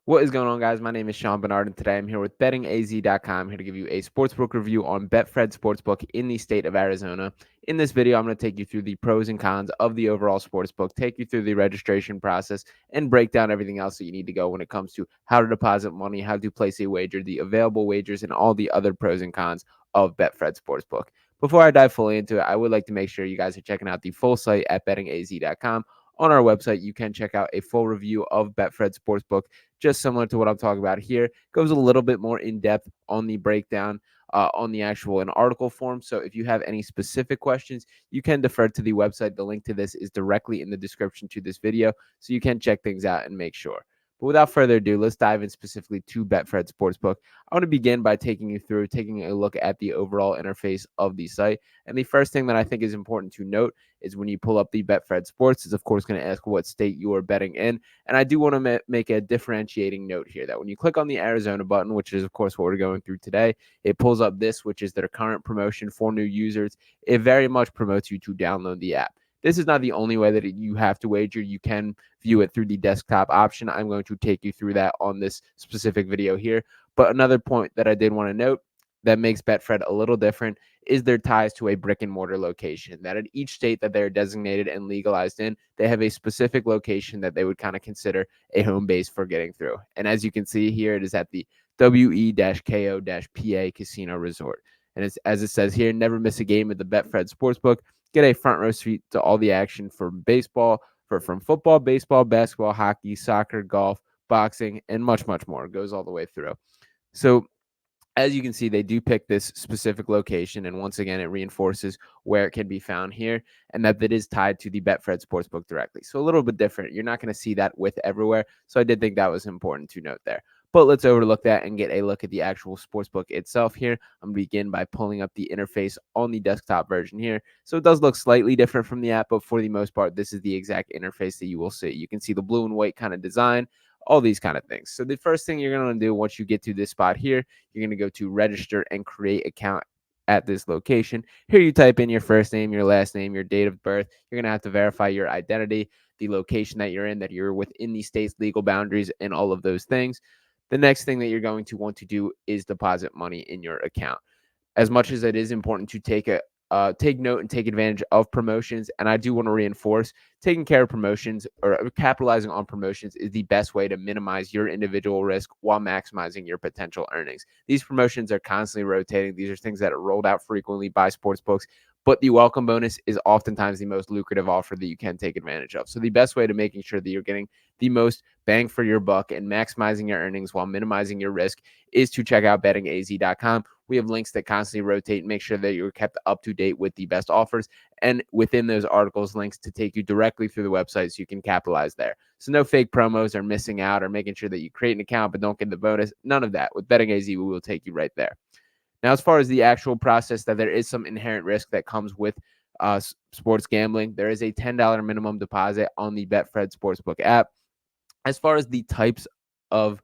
What is going on, guys? My name is Sean Barnard, and today I'm here with bettingaz.com, here to give you a sportsbook review on Betfred Sportsbook in the state of Arizona. In this video, I'm going to take you through the pros and cons of the overall sportsbook, take you through the registration process, and break down everything else that you need to go when it comes to how to deposit money, how to place a wager, the available wagers, and all the other pros and cons of Betfred Sportsbook. Before I dive fully into it, I would like to make sure you guys are checking out the full site at bettingaz.com. On our website, you can check out a full review of Betfred Sportsbook, just similar to what I'm talking about here. Goes a little bit more in depth on the breakdown on the actual in article form. So if you have any specific questions, you can defer to the website. The link to this is directly in the description to this video, so you can check things out and make sure. But without further ado, let's dive in specifically to Betfred Sportsbook. I want to begin by taking a look at the overall interface of the site. And the first thing that I think is important to note is when you pull up the Betfred Sports, it's of course going to ask what state you are betting in. And I do want to make a differentiating note here that when you click on the Arizona button, which is of course what we're going through today, it pulls up this, which is their current promotion for new users. It very much promotes you to download the app. This is not the only way that you have to wager. You can view it through the desktop option. I'm going to take you through that on this specific video here. But another point that I did want to note that makes Betfred a little different is their ties to a brick and mortar location. That at each state that they're designated and legalized in, they have a specific location that they would kind of consider a home base for getting through. And as you can see here, it is at the WE-KO-PA Casino Resort. And it's, as it says here, never miss a game at the Betfred Sportsbook. Get a front row seat to all the action from baseball, from football, baseball, basketball, hockey, soccer, golf, boxing, and much, much more. It goes all the way through. So as you can see, they do pick this specific location, and once again, it reinforces where it can be found here, and that it is tied to the Betfred Sportsbook directly. So a little bit different. You're not going to see that with everywhere, so I did think that was important to note there. But let's overlook that and get a look at the actual sportsbook itself here. I'm going to begin by pulling up the interface on the desktop version here. So it does look slightly different from the app, but for the most part, this is the exact interface that you will see. You can see the blue and white kind of design, all these kind of things. So the first thing you're going to do once you get to this spot here, you're going to go to register and create account at this location. Here you type in your first name, your last name, your date of birth. You're going to have to verify your identity, the location that you're in, that you're within the state's legal boundaries, and all of those things. The next thing that you're going to want to do is deposit money in your account. As much as it is important to take note and take advantage of promotions, and I do want to reinforce taking care of promotions or capitalizing on promotions is the best way to minimize your individual risk while maximizing your potential earnings. These promotions are constantly rotating. These are things that are rolled out frequently by sportsbooks, but the welcome bonus is oftentimes the most lucrative offer that you can take advantage of. So the best way to making sure that you're getting the most bang for your buck and maximizing your earnings while minimizing your risk is to check out bettingaz.com. We have links that constantly rotate and make sure that you're kept up to date with the best offers. And within those articles, links to take you directly through the website so you can capitalize there. So no fake promos or missing out or making sure that you create an account but don't get the bonus. None of that. With Betting AZ, we will take you right there. Now, as far as the actual process, that there is some inherent risk that comes with sports gambling. There is a $10 minimum deposit on the Betfred Sportsbook app. As far as the types of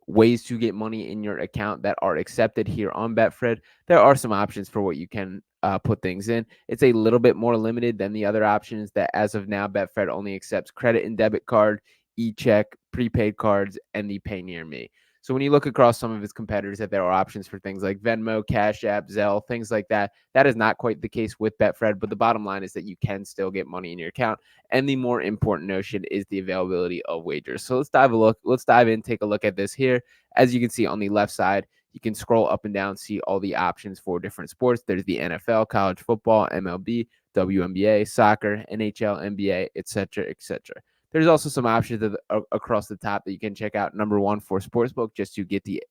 ways to get money in your account that are accepted here on Betfred, there are some options for what you can put things in. It's a little bit more limited than the other options that as of now, Betfred only accepts credit and debit card, e-check, prepaid cards, and the Pay Near Me. So when you look across some of its competitors, that there are options for things like Venmo, Cash App, Zelle, things like that. That is not quite the case with Betfred, but the bottom line is that you can still get money in your account. And the more important notion is the availability of wagers. So let's dive in, take a look at this here. As you can see on the left side, you can scroll up and down, see all the options for different sports. There's the NFL, college football, MLB, WNBA, soccer, NHL, NBA, etc., etc. There's also some options across the top that you can check out. Number one for Sportsbook, just to get the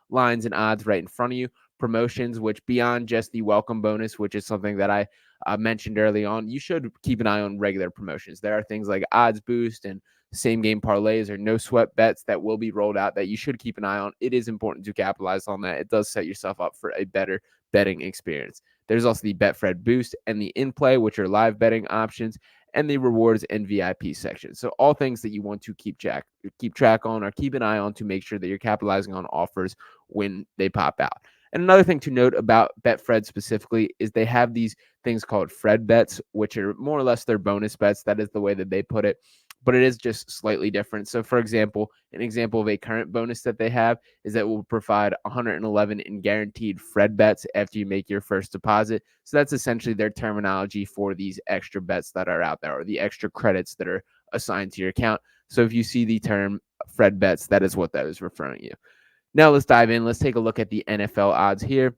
lines and odds right in front of you. Promotions, which beyond just the welcome bonus, which is something that I mentioned early on, you should keep an eye on regular promotions. There are things like odds boost and same game parlays or no sweat bets that will be rolled out that you should keep an eye on. It is important to capitalize on that. It does set yourself up for a better betting experience. There's also the Betfred Boost and the In Play, which are live betting options, and the rewards and VIP section. So all things that you want to keep track on or keep an eye on to make sure that you're capitalizing on offers when they pop out. And another thing to note about Betfred specifically is they have these things called Fred bets, which are more or less their bonus bets. That is the way that they put it. but it is just slightly different. So, for example, an example of a current bonus that they have is that it will provide 111 in guaranteed Fred bets after you make your first deposit. So that's essentially their terminology for these extra bets that are out there, or the extra credits that are assigned to your account. So if you see the term Fred bets, that is what that is referring to. Now let's dive in. Let's take a look at the NFL odds here.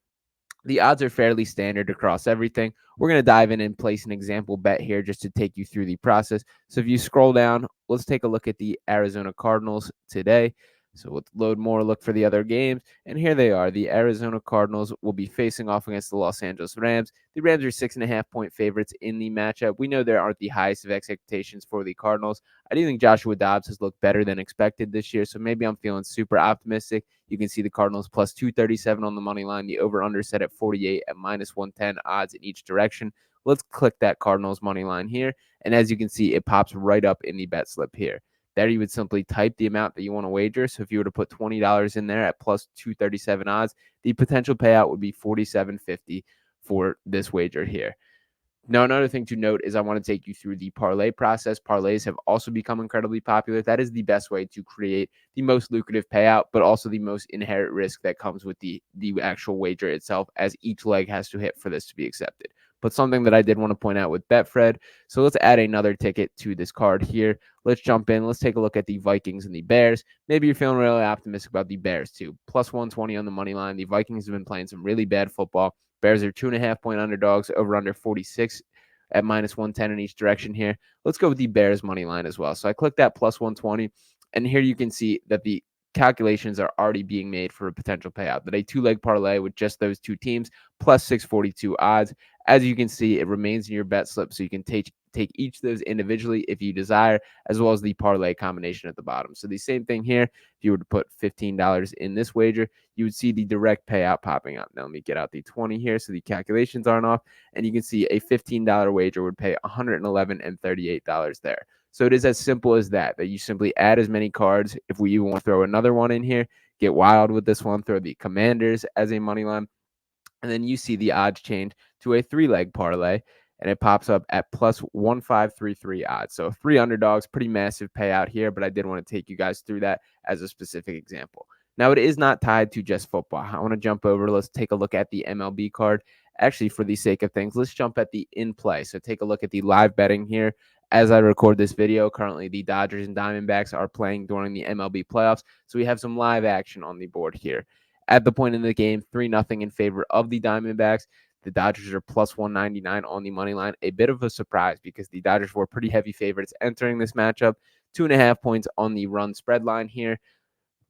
The odds are fairly standard across everything. We're going to dive in and place an example bet here just to take you through the process. So if you scroll down, let's take a look at the Arizona Cardinals today. So let's load more, look for the other games. And here they are. The Arizona Cardinals will be facing off against the Los Angeles Rams. The Rams are 6.5-point favorites in the matchup. We know there aren't the highest of expectations for the Cardinals. I do think Joshua Dobbs has looked better than expected this year, so maybe I'm feeling super optimistic. You can see the Cardinals plus 237 on the money line, the over-under set at 48 at minus 110 odds in each direction. Let's click that Cardinals money line here, and as you can see, it pops right up in the bet slip here. There you would simply type the amount that you want to wager. So if you were to put $20 in there at plus 237 odds, the potential payout would be $47.50 for this wager here. Now, another thing to note is I want to take you through the parlay process. Parlays have also become incredibly popular. That is the best way to create the most lucrative payout, but also the most inherent risk that comes with the actual wager itself, as each leg has to hit for this to be accepted. But something that I did want to point out with Betfred. So let's add another ticket to this card here. Let's jump in. Let's take a look at the Vikings and the Bears. Maybe you're feeling really optimistic about the Bears too. Plus 120 on the money line. The Vikings have been playing some really bad football. Bears are 2.5-point underdogs, over under 46 at minus 110 in each direction here. Let's go with the Bears money line as well. So I click that plus 120, and here you can see that the calculations are already being made for a potential payout. That a two-leg parlay with just those two teams plus 642 odds. As you can see, it remains in your bet slip, so you can take each of those individually if you desire, as well as the parlay combination at the bottom. So the same thing here. If you were to put $15 in this wager, you would see the direct payout popping up. Now let me get out the 20 here so the calculations aren't off, and you can see a $15 wager would pay $111 and $38 there. So it is as simple as that you simply add as many cards. If we even want to throw another one in here, get wild with this one, throw the Commanders as a money line, and then you see the odds change to a three-leg parlay, and it pops up at plus 1533 odds. So 3 underdogs, pretty massive payout here, but I did want to take you guys through that as a specific example. Now, it is not tied to just football. I want to jump over. Let's take a look at the MLB card. Actually, for the sake of things, let's jump at the in-play. So take a look at the live betting here. As I record this video, currently the Dodgers and Diamondbacks are playing during the MLB playoffs, so we have some live action on the board here. At the point in the game, 3-0 in favor of the Diamondbacks. The Dodgers are plus 199 on the money line. A bit of a surprise because the Dodgers were pretty heavy favorites entering this matchup. 2.5 points on the run spread line here.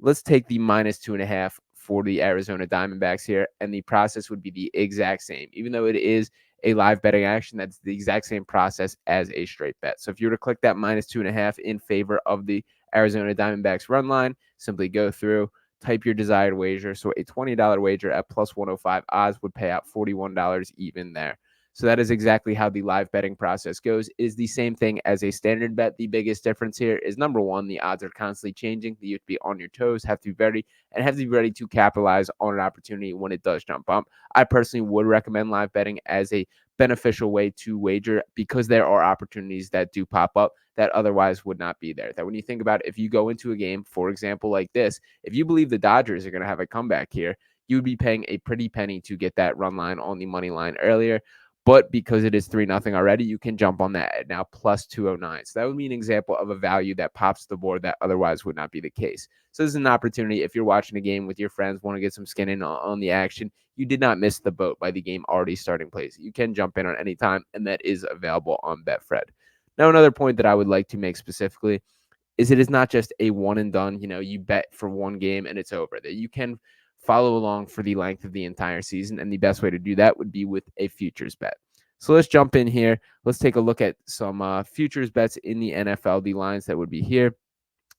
Let's take the minus 2.5 for the Arizona Diamondbacks here, and the process would be the exact same. Even though it is a live betting action, that's the exact same process as a straight bet. So if you were to click that minus 2.5 in favor of the Arizona Diamondbacks run line, simply go through, type your desired wager. So a $20 wager at plus 105 odds would pay out $41 even there. So that is exactly how the live betting process goes. It is the same thing as a standard bet. The biggest difference here is, number one, the odds are constantly changing. You have to be on your toes, have to be ready, and have to be ready to capitalize on an opportunity when it does jump up. I personally would recommend live betting as a beneficial way to wager because there are opportunities that do pop up that otherwise would not be there. That when you think about it, if you go into a game, for example, like this, if you believe the Dodgers are going to have a comeback here, you would be paying a pretty penny to get that run line on the money line earlier. But because it is 3-0 already, you can jump on that at now plus 209. So that would be an example of a value that pops to the board that otherwise would not be the case. So this is an opportunity if you're watching a game with your friends, want to get some skin in on the action. You did not miss the boat by the game already starting place. You can jump in on any time, and that is available on Betfred. Now, another point that I would like to make specifically is it is not just a one and done, you bet for one game and it's over. That you can follow along for the length of the entire season, and the best way to do that would be with a futures bet. So let's jump in here. Let's take a look at some futures bets in the NFL, the lines that would be here.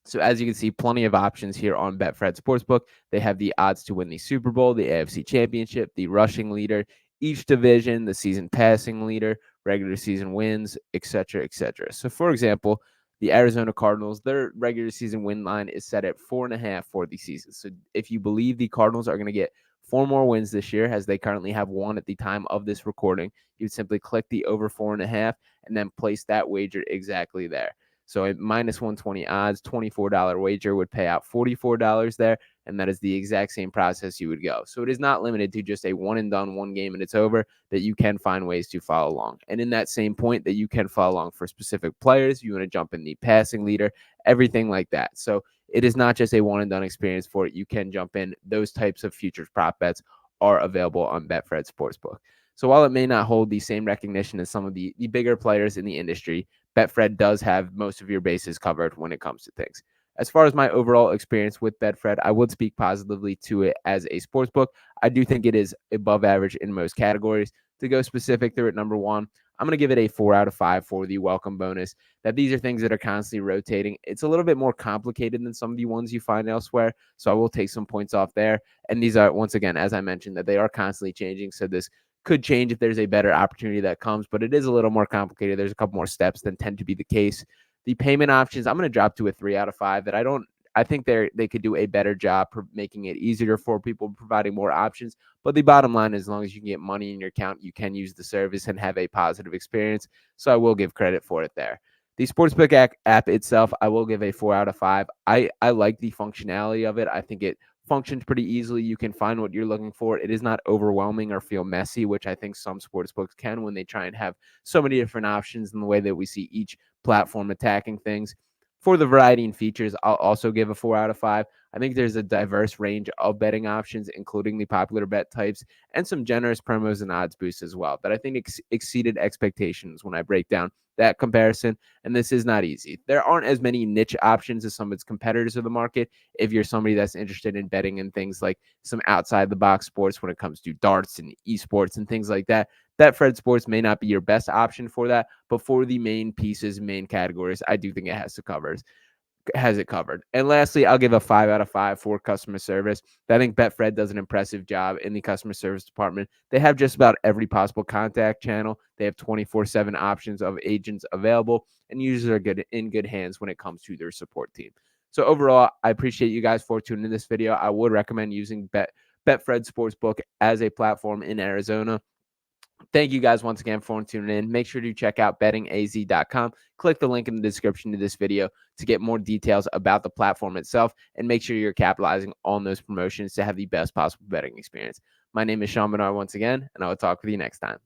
So as you can see, plenty of options here on Betfred Sportsbook. They have the odds to win the Super Bowl, the AFC Championship, the rushing leader, each division, the season passing leader, regular season wins, etc., etc. So for example, the Arizona Cardinals, their regular season win line is set at 4.5 for the season. So if you believe the Cardinals are going to get 4 more wins this year, as they currently have 1 at the time of this recording, you'd simply click the over 4.5 and then place that wager exactly there. So a minus 120 odds, $24 wager would pay out $44 there. And that is the exact same process you would go. So it is not limited to just a one and done, one game and it's over, that you can find ways to follow along. And in that same point that you can follow along for specific players, you want to jump in the passing leader, everything like that. So it is not just a one and done experience for it. You can jump in. Those types of futures prop bets are available on Betfred Sportsbook. So while it may not hold the same recognition as some of the bigger players in the industry, Betfred does have most of your bases covered when it comes to things. As far as my overall experience with Betfred, I would speak positively to it as a sportsbook. I do think it is above average in most categories. To go specific through it, number one, I'm going to give it a 4 out of 5 for the welcome bonus. That these are things that are constantly rotating. It's a little bit more complicated than some of the ones you find elsewhere, so I will take some points off there. And these are, once again, as I mentioned, that they are constantly changing, so this could change if there's a better opportunity that comes, but it is a little more complicated. There's a couple more steps than tend to be the case. The payment options, I'm going to drop to a 3 out of 5. That I think they could do a better job making it easier for people, providing more options. But the bottom line is, as long as you can get money in your account, you can use the service and have a positive experience. So I will give credit for it there. The Sportsbook app itself, I will give a 4 out of 5. I like the functionality of it. I think it functions pretty easily. You can find what you're looking for. It is not overwhelming or feel messy, which I think some sportsbooks can when they try and have so many different options in the way that we see each platform attacking things. For the variety and features, I'll also give a 4 out of 5. I think there's a diverse range of betting options, including the popular bet types and some generous promos and odds boosts as well, that I think exceeded expectations when I break down that comparison. And this is not easy. There aren't as many niche options as some of its competitors of the market. If you're somebody that's interested in betting in things like some outside the box sports when it comes to darts and esports and things like that, Betfred Sports may not be your best option for that, but for the main pieces, main categories, I do think it has it covered. And lastly, I'll give a 5 out of 5 for customer service. I think Betfred does an impressive job in the customer service department. They have just about every possible contact channel. They have 24/7 options of agents available, and users are in good hands when it comes to their support team. So overall, I appreciate you guys for tuning in this video. I would recommend using Betfred Sportsbook as a platform in Arizona. Thank you guys once again for tuning in. Make sure to check out bettingaz.com. Click the link in the description to this video to get more details about the platform itself, and make sure you're capitalizing on those promotions to have the best possible betting experience. My name is Sean Barnard once again, and I will talk with you next time.